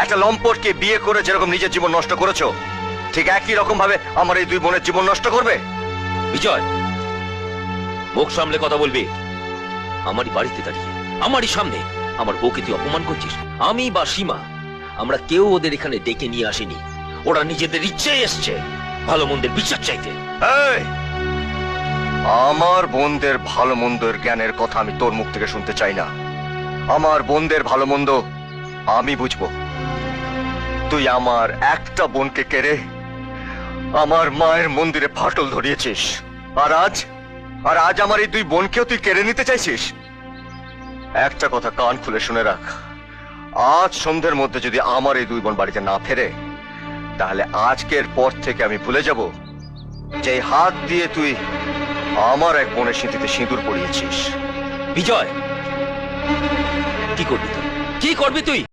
একটা লম্পটকে বিয়ে করে যেরকম নিজের জীবন নষ্ট করেছো, ঠিক একই রকম ভাবে আমার এই দুই বোনের জীবন নষ্ট করবে? বিজয়, মুখ সামলে কথা বলবি। আমারই বাড়িতে দাঁড়িয়ে আমারই সামনে আমার বউকে তুই অপমান করছিস। আমি বা সীমা আমরা কেউ ওদের এখানে ডেকে নিয়ে আসেনি। ওরা নিজেদের ইচ্ছেই এসছে ভালো মন্দের বিচার চাইতে। এই, আমার বোনদের ভালো মন্দের জ্ঞানের কথা আমি তোর মুখ থেকে শুনতে চাই না। আমার বোনদের ভালো মন্দ আমি বুঝবো। তুই আমার একটা বোনকে কেড়ে আমার মায়ের মন্দিরে ফাটল ধরিয়েছিস, আর আজ আমার এই দুই বোনকেও তুই কেড়ে নিতে চাইছিস। একটা কথা কান খুলে শুনে রাখ, আজ সন্ধ্যের মধ্যে যদি আমার এই দুই বোন বাড়িতে না ফেরে, তাহলে আজকের পর থেকে আমি ভুলে যাব যে হাত দিয়ে তুই আমার এক বোনের সিঁথিতে সিঁদুর পরিয়েছিস। বিজয়, কি করবি তুই? কি করবি তুই?